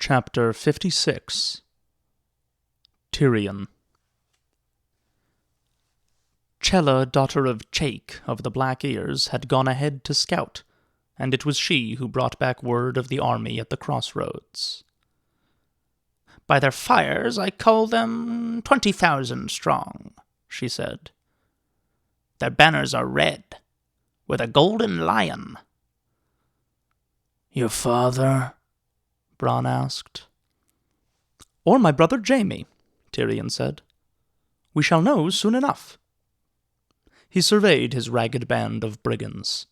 Chapter 56 Tyrion. Chella, daughter of Chake of the Black Ears, had gone ahead to scout, and it was she who brought back word of the army at the crossroads. "By their fires I call them 20,000 strong," she said. "Their banners are red, with a golden lion." "Your father?" Bronn asked. "Or my brother Jaime," Tyrion said. "We shall know soon enough." He surveyed his ragged band of brigands.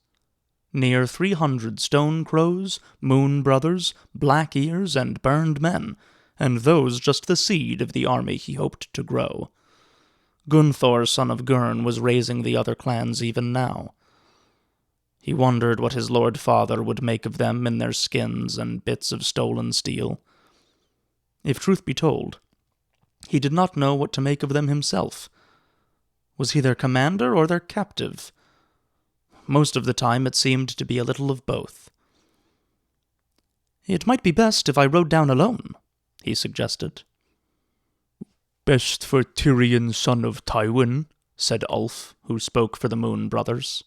Near 300 stone crows, moon brothers, black ears, and burned men, and those just the seed of the army he hoped to grow. Gunthor, son of Gurn, was raising the other clans even now. He wondered what his lord father would make of them in their skins and bits of stolen steel. If truth be told, he did not know what to make of them himself. Was he their commander or their captive? Most of the time it seemed to be a little of both. "It might be best if I rode down alone," he suggested. "Best for Tyrion, son of Tywin," said Ulf, who spoke for the Moon Brothers.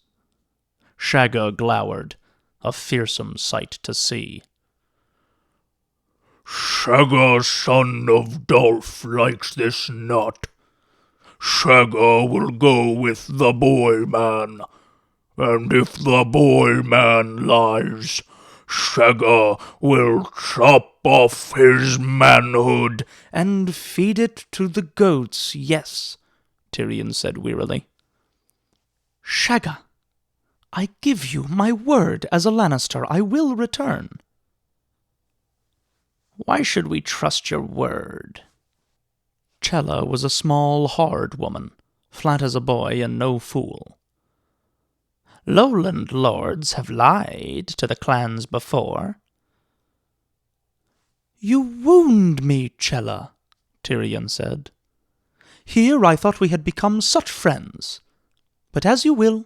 Shagga glowered, a fearsome sight to see. "Shagga, son of Dolf, likes this not. Shagga will go with the boy man, and if the boy man lies, Shagga will chop off his manhood." "And feed it to the goats, yes," Tyrion said wearily. "Shagga, I give you my word as a Lannister I will return." "Why should we trust your word?" Chella was a small, hard woman, flat as a boy and no fool. "Lowland lords have lied to the clans before." "You wound me, Chella," Tyrion said. "Here I thought we had become such friends. But as you will.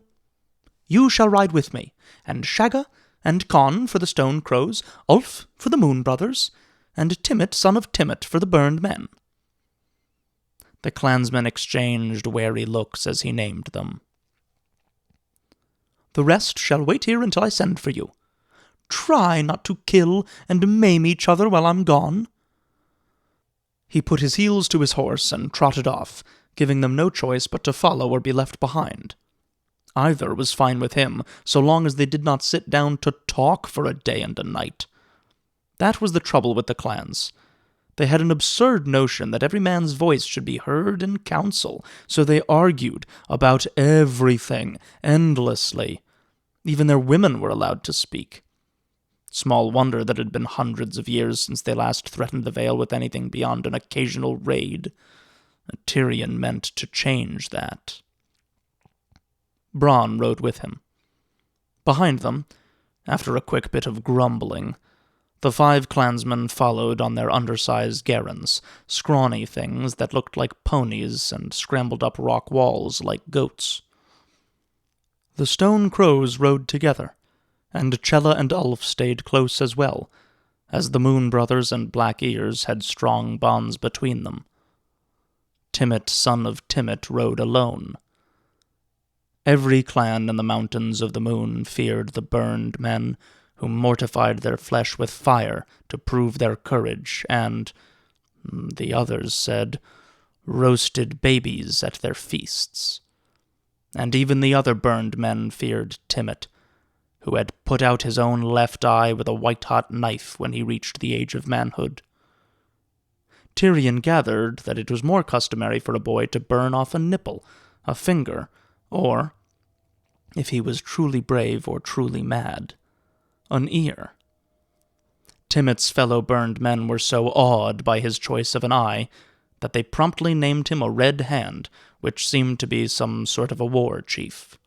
You shall ride with me, and Shagga, and Con for the Stone Crows, Ulf for the Moon Brothers, and Timett, son of Timett, for the Burned Men." The clansmen exchanged wary looks as he named them. "The rest shall wait here until I send for you. Try not to kill and maim each other while I'm gone." He put his heels to his horse and trotted off, giving them no choice but to follow or be left behind. Either was fine with him, so long as they did not sit down to talk for a day and a night. That was the trouble with the clans. They had an absurd notion that every man's voice should be heard in council, so they argued about everything, endlessly. Even their women were allowed to speak. Small wonder that it had been hundreds of years since they last threatened the Vale with anything beyond an occasional raid. Tyrion meant to change that. Bronn rode with him. Behind them, after a quick bit of grumbling, the 5 clansmen followed on their undersized garrons, scrawny things that looked like ponies and scrambled up rock walls like goats. The Stone Crows rode together, and Chella and Ulf stayed close as well, as the Moon Brothers and Black Ears had strong bonds between them. Timett, son of Timett, rode alone. Every clan in the Mountains of the Moon feared the Burned Men, who mortified their flesh with fire to prove their courage, and, the others said, roasted babies at their feasts. And even the other Burned Men feared Timett, who had put out his own left eye with a white-hot knife when he reached the age of manhood. Tyrion gathered that it was more customary for a boy to burn off a nipple, a finger, or, if he was truly brave or truly mad, an ear. Timett's fellow Burned Men were so awed by his choice of an eye that they promptly named him a Red Hand, which seemed to be some sort of a war chief.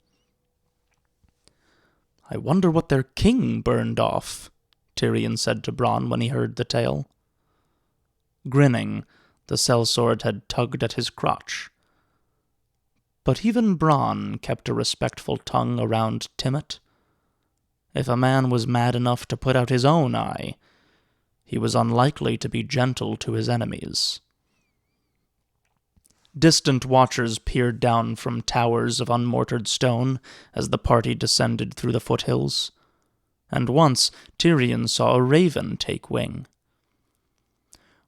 "I wonder what their king burned off," Tyrion said to Bronn when he heard the tale. Grinning, the sellsword had tugged at his crotch. But even Bronn kept a respectful tongue around Timett. If a man was mad enough to put out his own eye, he was unlikely to be gentle to his enemies. Distant watchers peered down from towers of unmortared stone as the party descended through the foothills, and once Tyrion saw a raven take wing.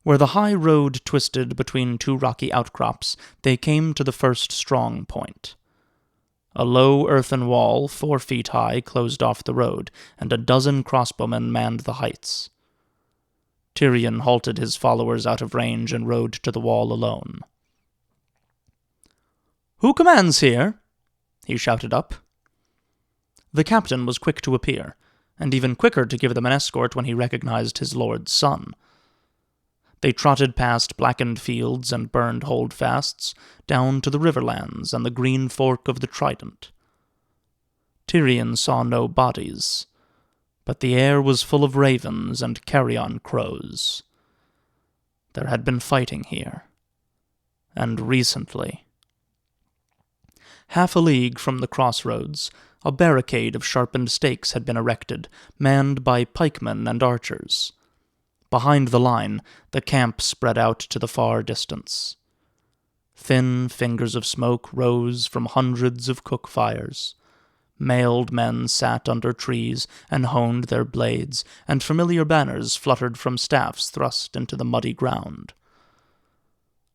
Where the high road twisted between two rocky outcrops, they came to the first strong point. A low earthen wall, 4 feet high, closed off the road, and a dozen crossbowmen manned the heights. Tyrion halted his followers out of range and rode to the wall alone. "Who commands here?" he shouted up. The captain was quick to appear, and even quicker to give them an escort when he recognized his lord's son. They trotted past blackened fields and burned holdfasts, down to the riverlands and the green fork of the Trident. Tyrion saw no bodies, but the air was full of ravens and carrion crows. There had been fighting here, and recently. Half a league from the crossroads, a barricade of sharpened stakes had been erected, manned by pikemen and archers. Behind the line, the camp spread out to the far distance. Thin fingers of smoke rose from hundreds of cook fires. Mailed men sat under trees and honed their blades, and familiar banners fluttered from staffs thrust into the muddy ground.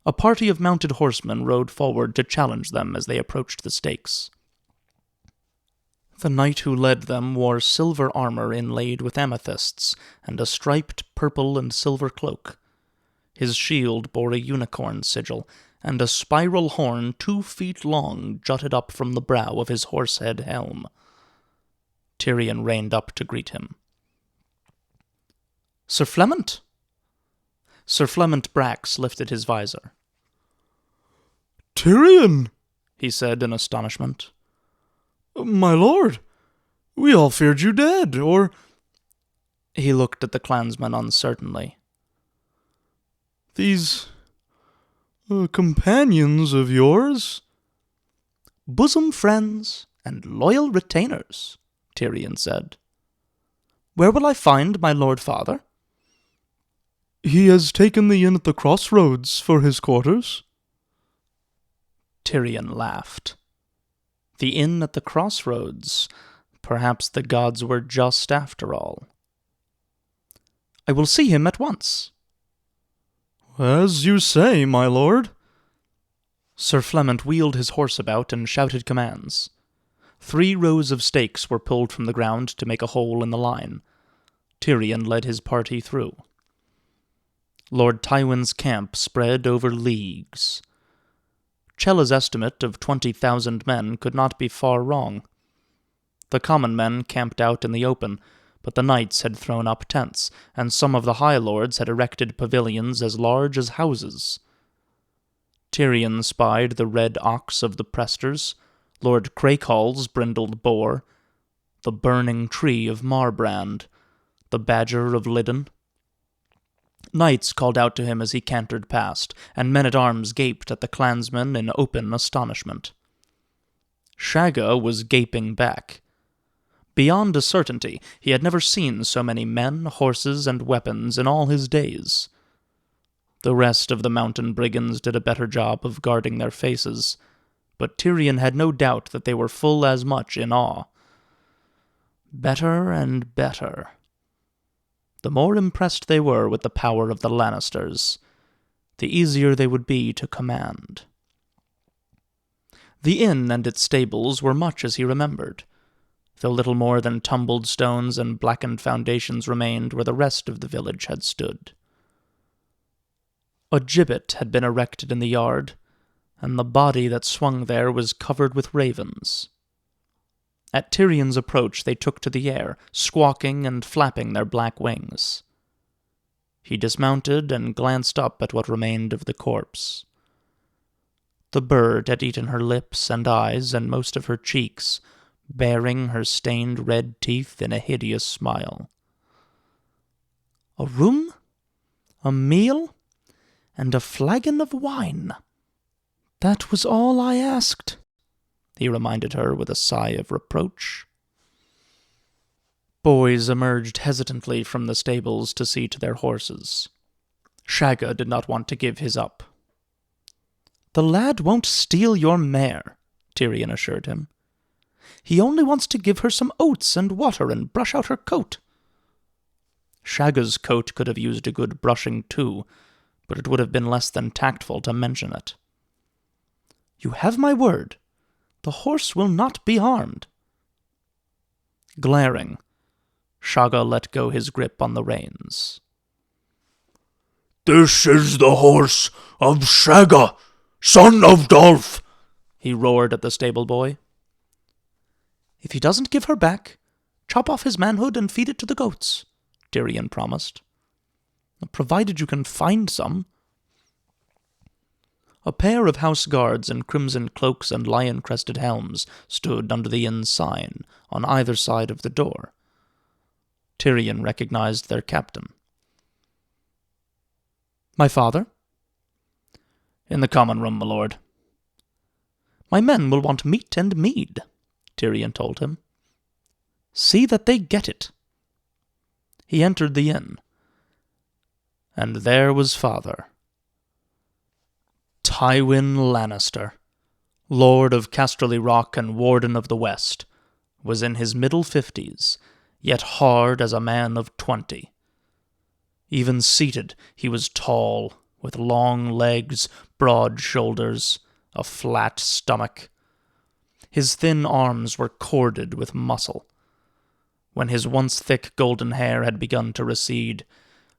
A party of mounted horsemen rode forward to challenge them as they approached the stakes. The knight who led them wore silver armor inlaid with amethysts, and a striped purple and silver cloak. His shield bore a unicorn sigil, and a spiral horn 2 feet long jutted up from the brow of his horsehead helm. Tyrion reined up to greet him. "Sir Flemont?" Sir Flemont Brax lifted his visor. "Tyrion," he said in astonishment. "My lord, we all feared you dead, or—" He looked at the clansman uncertainly. "These companions of yours?" "Bosom friends and loyal retainers," Tyrion said. "Where will I find my lord father?" "He has taken the inn at the crossroads for his quarters." Tyrion laughed. The inn at the crossroads. Perhaps the gods were just after all. "I will see him at once." "As you say, my lord." Sir Flemont wheeled his horse about and shouted commands. 3 rows of stakes were pulled from the ground to make a hole in the line. Tyrion led his party through. Lord Tywin's camp spread over leagues. Cella's estimate of 20,000 men could not be far wrong. The common men camped out in the open, but the knights had thrown up tents, and some of the high lords had erected pavilions as large as houses. Tyrion spied the red ox of the Presters, Lord Crakehall's brindled boar, the burning tree of Marbrand, the badger of Liddon. Knights called out to him as he cantered past, and men-at-arms gaped at the clansmen in open astonishment. Shagga was gaping back. Beyond a certainty, he had never seen so many men, horses, and weapons in all his days. The rest of the mountain brigands did a better job of guarding their faces, but Tyrion had no doubt that they were full as much in awe. Better and better. The more impressed they were with the power of the Lannisters, the easier they would be to command. The inn and its stables were much as he remembered, though little more than tumbled stones and blackened foundations remained where the rest of the village had stood. A gibbet had been erected in the yard, and the body that swung there was covered with ravens. At Tyrion's approach they took to the air, squawking and flapping their black wings. He dismounted and glanced up at what remained of the corpse. The bird had eaten her lips and eyes and most of her cheeks, baring her stained red teeth in a hideous smile. "A room, a meal, and a flagon of wine. That was all I asked," he reminded her with a sigh of reproach. Boys emerged hesitantly from the stables to see to their horses. Shagga did not want to give his up. "The lad won't steal your mare," Tyrion assured him. "He only wants to give her some oats and water and brush out her coat." Shagga's coat could have used a good brushing too, but it would have been less than tactful to mention it. "You have my word. The horse will not be harmed." Glaring, Shagga let go his grip on the reins. "This is the horse of Shagga, son of Dolph," he roared at the stable boy. "If he doesn't give her back, chop off his manhood and feed it to the goats," Tyrion promised. "Provided you can find some." A pair of house guards in crimson cloaks and lion-crested helms stood under the inn sign on either side of the door. Tyrion recognized their captain. "My father?" "In the common room, my lord." "My men will want meat and mead," Tyrion told him. "See that they get it." He entered the inn. And there was father. Tywin Lannister, Lord of Casterly Rock and Warden of the West, was in his middle 50s, yet hard as a man of 20. Even seated, he was tall, with long legs, broad shoulders, a flat stomach. His thin arms were corded with muscle. When his once thick golden hair had begun to recede,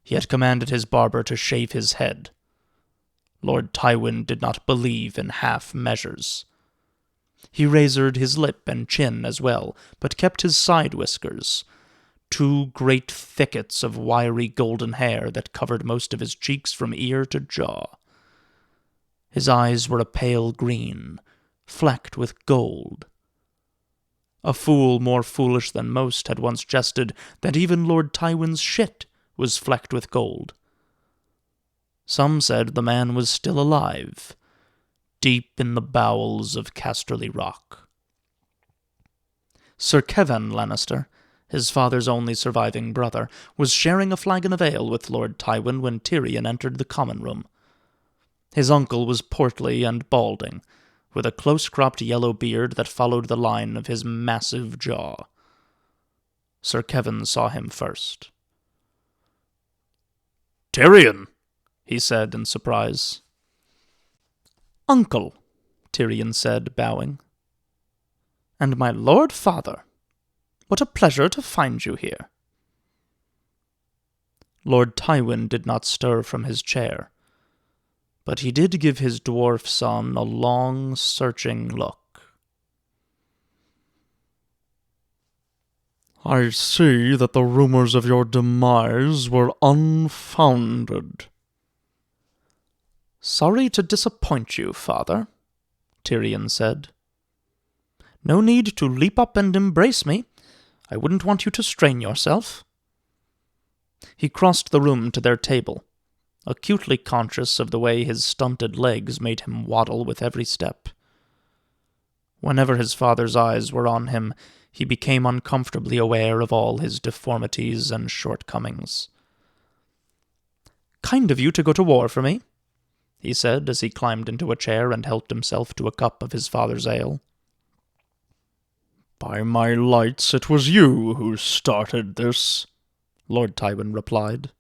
he had commanded his barber to shave his head. Lord Tywin did not believe in half measures. He razored his lip and chin as well, but kept his side whiskers, two great thickets of wiry golden hair that covered most of his cheeks from ear to jaw. His eyes were a pale green, flecked with gold. A fool more foolish than most had once jested that even Lord Tywin's shit was flecked with gold. Some said the man was still alive, deep in the bowels of Casterly Rock. Sir Kevan Lannister, his father's only surviving brother, was sharing a flagon of ale with Lord Tywin when Tyrion entered the common room. His uncle was portly and balding, with a close-cropped yellow beard that followed the line of his massive jaw. Sir Kevan saw him first. "Tyrion," he said in surprise. "Uncle," Tyrion said, bowing. "And my lord father, what a pleasure to find you here." Lord Tywin did not stir from his chair, but he did give his dwarf son a long, searching look. "I see that the rumors of your demise were unfounded." "Sorry to disappoint you, father," Tyrion said. "No need to leap up and embrace me. I wouldn't want you to strain yourself." He crossed the room to their table, acutely conscious of the way his stunted legs made him waddle with every step. Whenever his father's eyes were on him, he became uncomfortably aware of all his deformities and shortcomings. "Kind of you to go to war for me," he said as he climbed into a chair and helped himself to a cup of his father's ale. "By my lights, it was you who started this," Lord Tywin replied.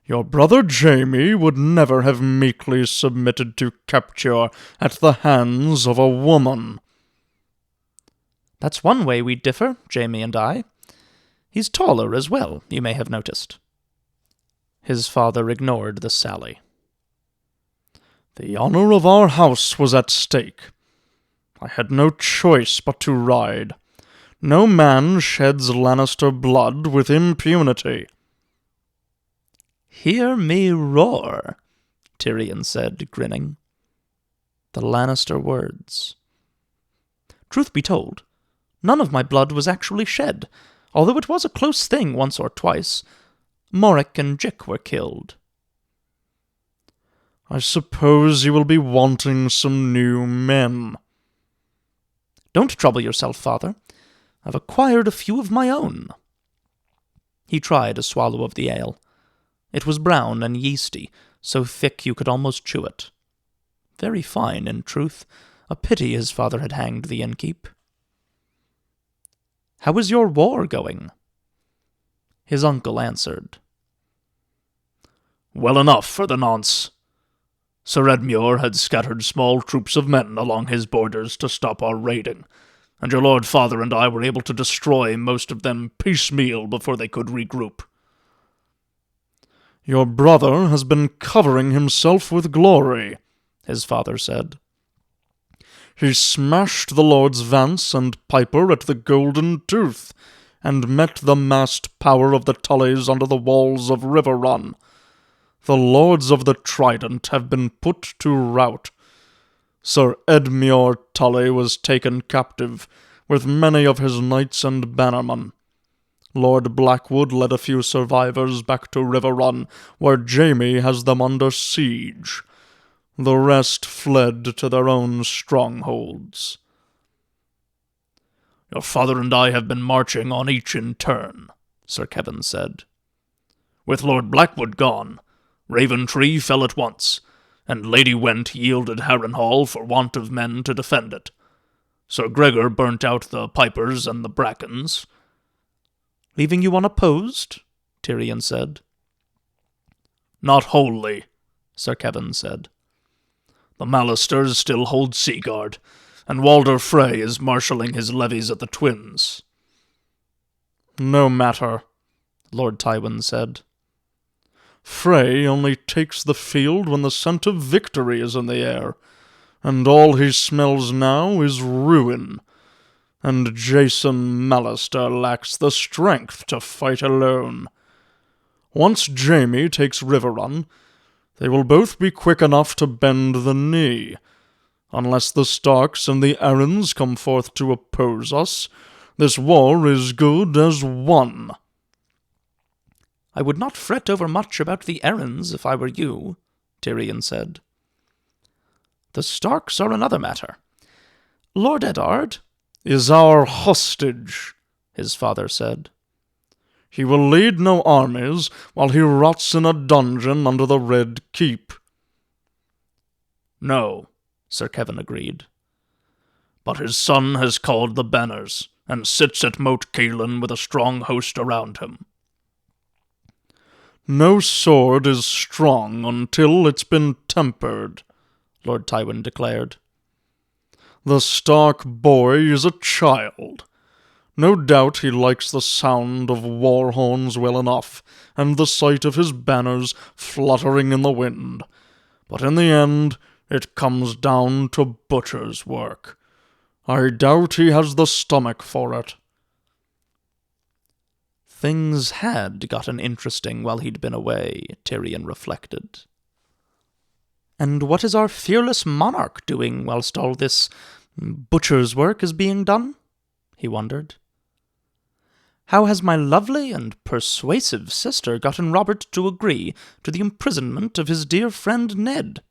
"Your brother Jaime would never have meekly submitted to capture at the hands of a woman." "That's one way we differ, Jaime and I. He's taller as well, you may have noticed." His father ignored the sally. "The honor of our house was at stake. I had no choice but to ride. No man sheds Lannister blood with impunity." "Hear me roar," Tyrion said, grinning. The Lannister words. "Truth be told, none of my blood was actually shed, although it was a close thing once or twice. Morrick and Jick were killed." "I suppose you will be wanting some new men." "Don't trouble yourself, father. I've acquired a few of my own." He tried a swallow of the ale. It was brown and yeasty, so thick you could almost chew it. Very fine, in truth. A pity his father had hanged the innkeep. "How is your war going?" His uncle answered. "Well enough for the nonce. Sir Edmure had scattered small troops of men along his borders to stop our raiding, and your lord father and I were able to destroy most of them piecemeal before they could regroup." "Your brother has been covering himself with glory," his father said. "He smashed the Lords Vance and Piper at the Golden Tooth, and met the massed power of the Tullys under the walls of River Run. The Lords of the Trident have been put to rout. Sir Edmure Tully was taken captive, with many of his knights and bannermen. Lord Blackwood led a few survivors back to River Run, where Jaime has them under siege. The rest fled to their own strongholds." "Your father and I have been marching on each in turn," Sir Kevin said. "With Lord Blackwood gone, Raventree fell at once, and Lady Went yielded Harrenhal for want of men to defend it. Sir Gregor burnt out the Pipers and the Brackens." "Leaving you unopposed?" Tyrion said. "Not wholly," Sir Kevin said. "The Mallisters still hold Seaguard, and Walder Frey is marshalling his levies at the Twins." "No matter," Lord Tywin said. "Frey only takes the field when the scent of victory is in the air, and all he smells now is ruin. And Jason Mallister lacks the strength to fight alone. Once Jaime takes Riverrun, they will both be quick enough to bend the knee. Unless the Starks and the Arryns come forth to oppose us, this war is good as won." "I would not fret overmuch about the Arryns if I were you," Tyrion said. "The Starks are another matter. Lord Eddard—" "Is our hostage," his father said. "He will lead no armies while he rots in a dungeon under the Red Keep." "No," Sir Kevin agreed. "But his son has called the banners, and sits at Moat Cailin with a strong host around him." "No sword is strong until it's been tempered," Lord Tywin declared. "The Stark boy is a child. No doubt he likes the sound of war horns well enough, and the sight of his banners fluttering in the wind. But in the end, it comes down to butcher's work. I doubt he has the stomach for it." Things had gotten interesting while he'd been away, Tyrion reflected. "And what is our fearless monarch doing whilst all this butcher's work is being done?" he wondered. "How has my lovely and persuasive sister gotten Robert to agree to the imprisonment of his dear friend Ned?"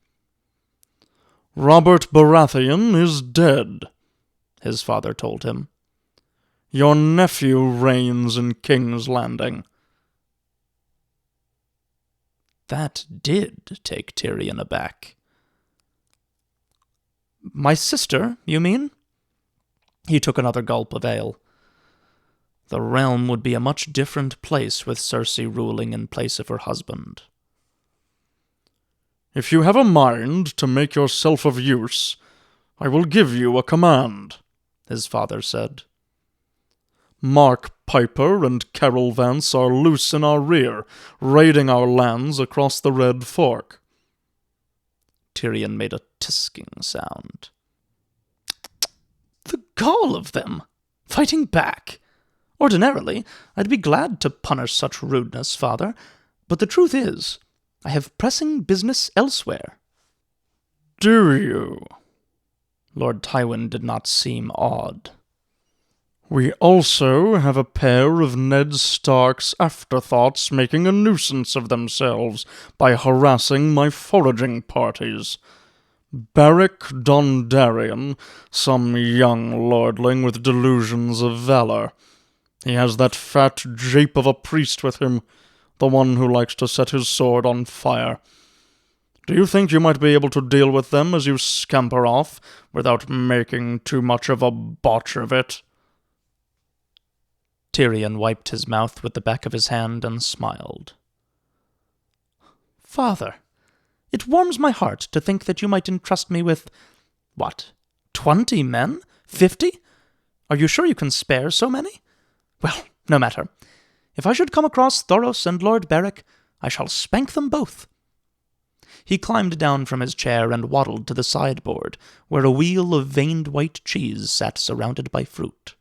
"Robert Baratheon is dead," his father told him. "Your nephew reigns in King's Landing." That did take Tyrion aback. "My sister, you mean?" He took another gulp of ale. The realm would be a much different place with Cersei ruling in place of her husband. "If you have a mind to make yourself of use, I will give you a command," his father said. "Mark Piper and Carol Vance are loose in our rear, raiding our lands across the Red Fork." Tyrion made a tisking sound. "The gall of them! Fighting back! Ordinarily, I'd be glad to punish such rudeness, father, but the truth is, I have pressing business elsewhere." "Do you?" Lord Tywin did not seem awed. "We also have a pair of Ned Stark's afterthoughts making a nuisance of themselves by harassing my foraging parties. Beric Dondarrion, some young lordling with delusions of valor. He has that fat jape of a priest with him, the one who likes to set his sword on fire. Do you think you might be able to deal with them as you scamper off, without making too much of a botch of it?" Tyrion wiped his mouth with the back of his hand and smiled. "Father, it warms my heart to think that you might entrust me with, 20 men? 50? Are you sure you can spare so many? Well, no matter. If I should come across Thoros and Lord Beric, I shall spank them both." He climbed down from his chair and waddled to the sideboard, where a wheel of veined white cheese sat surrounded by fruit.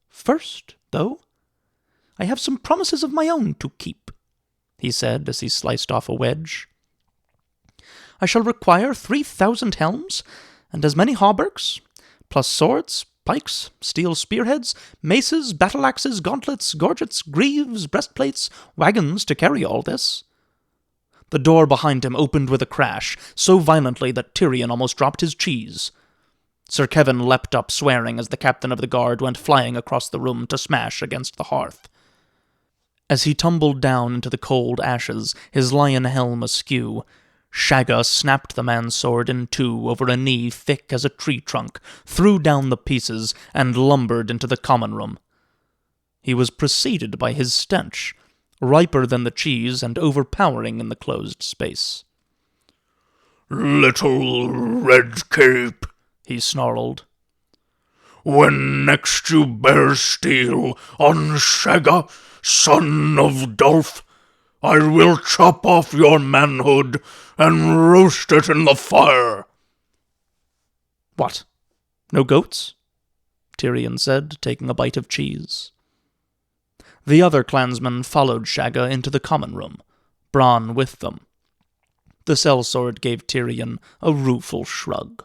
"First, though, I have some promises of my own to keep," he said as he sliced off a wedge. "I shall require 3,000 helms, and as many hauberks, plus swords, pikes, steel spearheads, maces, battle-axes, gauntlets, gorgets, greaves, breastplates, wagons to carry all this." The door behind him opened with a crash, so violently that Tyrion almost dropped his cheese. Sir Kevin leapt up, swearing, as the captain of the guard went flying across the room to smash against the hearth. As he tumbled down into the cold ashes, his lion helm askew, Shagga snapped the man's sword in two over a knee thick as a tree trunk, threw down the pieces, and lumbered into the common room. He was preceded by his stench, riper than the cheese and overpowering in the closed space. "Little red cape," he snarled. "When next you bear steel on Shagga, son of Dolph, I will chop off your manhood and roast it in the fire." "What? No goats?" Tyrion said, taking a bite of cheese. The other clansmen followed Shagga into the common room, Bronn with them. The sellsword gave Tyrion a rueful shrug.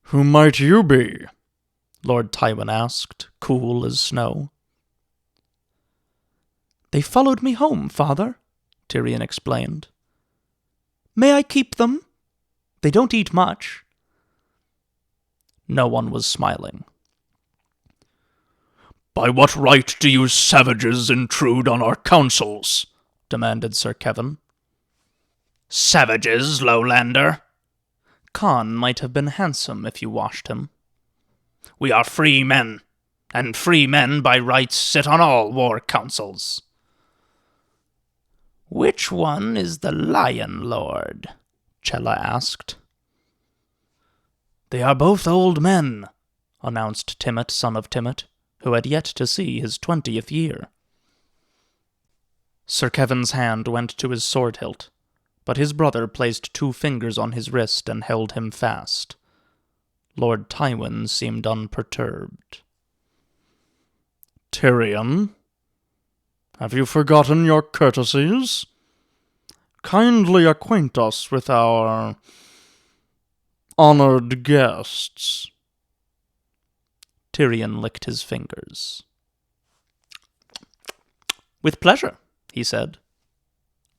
"Who might you be?" Lord Tywin asked, cool as snow. "They followed me home, father," Tyrion explained. "May I keep them? They don't eat much." No one was smiling. "By what right do you savages intrude on our councils?" demanded Sir Kevin. "Savages, Lowlander? Khan might have been handsome if you washed him. We are free men, and free men by rights sit on all war councils." "Which one is the Lion Lord?" Chella asked. "They are both old men," announced Timett, son of Timett, who had yet to see his 20th year. Sir Kevin's hand went to his sword hilt, but his brother placed 2 fingers on his wrist and held him fast. Lord Tywin seemed unperturbed. "Tyrion, have you forgotten your courtesies? Kindly acquaint us with our honored guests." Tyrion licked his fingers. "With pleasure," he said.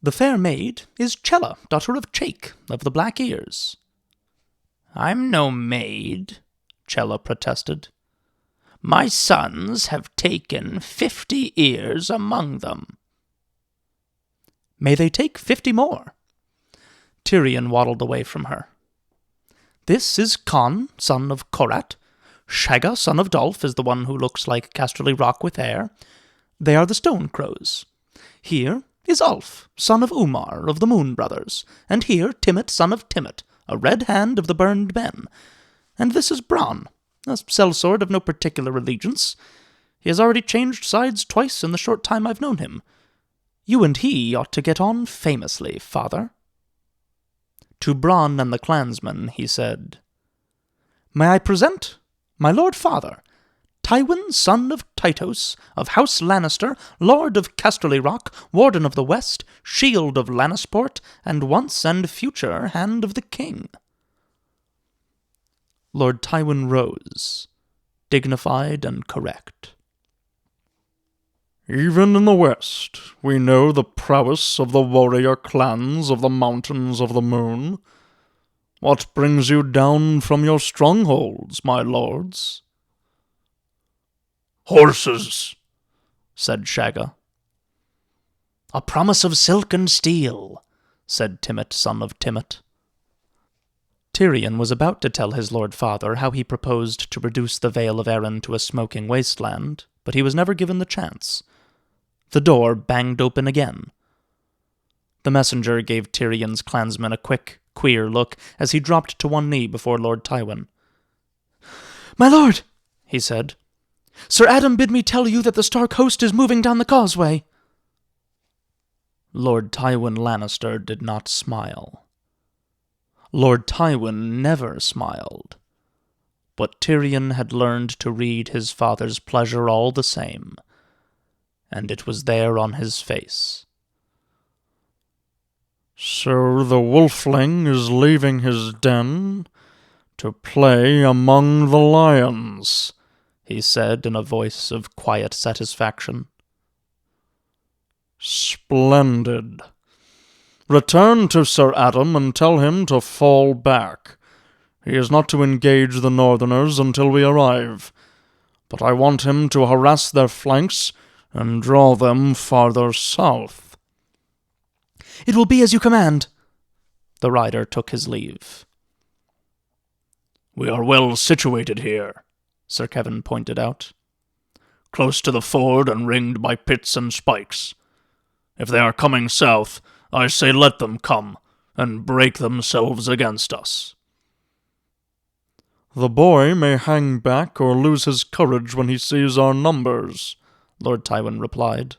"The fair maid is Chella, daughter of Chake, of the Black Ears." "I'm no maid," Chella protested. "My sons have taken 50 ears among them." "May they take 50 more." Tyrion waddled away from her. "This is Con, son of Korat. Shagga, son of Dolph, is the one who looks like Casterly Rock with hair. They are the Stone Crows. Here is Ulf, son of Umar, of the Moon Brothers, and here Timett, son of Timett, a red hand of the Burned Men. And this is Bronn, a sellsword of no particular allegiance. He has already changed sides twice in the short time I've known him. You and he ought to get on famously, father." To Bronn and the clansmen he said, "May I present my lord father, Tywin, son of Tytos, of House Lannister, Lord of Casterly Rock, Warden of the West, Shield of Lannisport, and once and future Hand of the King." Lord Tywin rose, dignified and correct. Even in the west, we know the prowess of the warrior clans of the Mountains of the Moon. What brings you down from your strongholds, my lords?" "Horses," said Shagga. "A promise of silk and steel," said Timett, son of Timett. Tyrion was about to tell his lord father how he proposed to reduce the Vale of Arryn to a smoking wasteland, but he was never given the chance. The door banged open again. The messenger gave Tyrion's clansman a quick, queer look as he dropped to one knee before Lord Tywin. "My lord," he said, "Sir Adam bid me tell you that the Stark host is moving down the causeway." Lord Tywin Lannister did not smile. Lord Tywin never smiled, but Tyrion had learned to read his father's pleasure all the same, and it was there on his face. "So the wolfling is leaving his den to play among the lions," he said in a voice of quiet satisfaction. "Splendid. Return to Sir Adam and tell him to fall back. He is not to engage the Northerners until we arrive, but I want him to harass their flanks and draw them farther south." "It will be as you command." The rider took his leave. "We are well situated here," Sir Kevin pointed out. "Close to the ford and ringed by pits and spikes. If they are coming south, I say let them come, and break themselves against us." "The boy may hang back or lose his courage when he sees our numbers," Lord Tywin replied.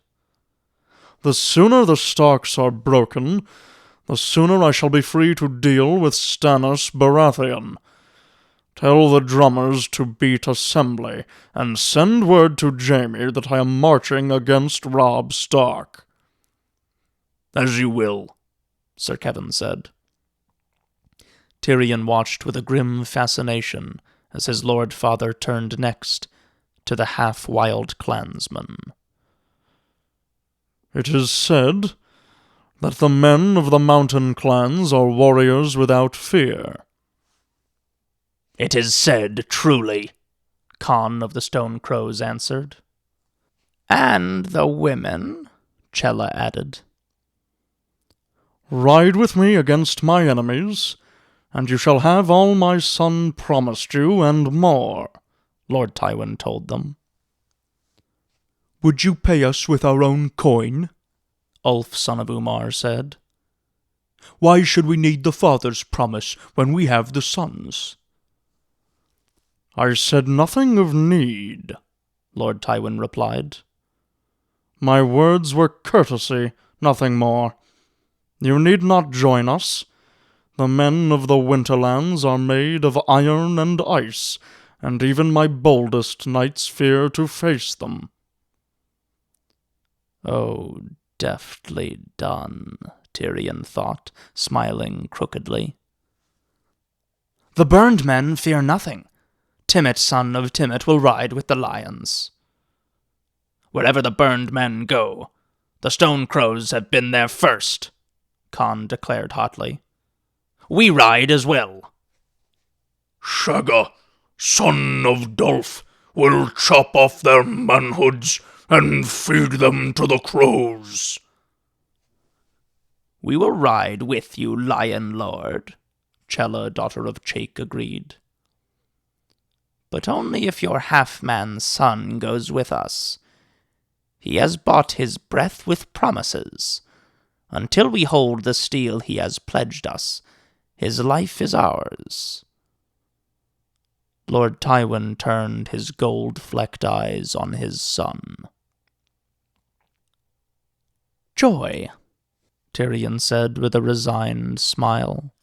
"The sooner the Starks are broken, the sooner I shall be free to deal with Stannis Baratheon. Tell the drummers to beat assembly, and send word to Jaime that I am marching against Robb Stark." "As you will," Sir Kevin said. Tyrion watched with a grim fascination as his lord father turned next to the half-wild clansman. "It is said that the men of the mountain clans are warriors without fear." "It is said truly," Khan of the Stone Crows answered. "And the women," Chella added. "Ride with me against my enemies, and you shall have all my son promised you, and more," Lord Tywin told them. "Would you pay us with our own coin?" Ulf, son of Umar, said. "Why should we need the father's promise when we have the son's?" "I said nothing of need," Lord Tywin replied. "My words were courtesy, nothing more. You need not join us. The men of the Winterlands are made of iron and ice, and even my boldest knights fear to face them." "Oh, deftly done," Tyrion thought, smiling crookedly. "The burned men fear nothing. Timett, son of Timett, will ride with the lions." "Wherever the burned men go, the Stone Crows have been there first," Khan declared hotly. "We ride as well." "Shagga, son of Dolph, will chop off their manhoods and feed them to the crows." "We will ride with you, Lion Lord," Chella, daughter of Chake, agreed. "But only if your half-man son goes with us. He has bought his breath with promises. Until we hold the steel he has pledged us, his life is ours." Lord Tywin turned his gold-flecked eyes on his son. "Joy," Tyrion said with a resigned smile.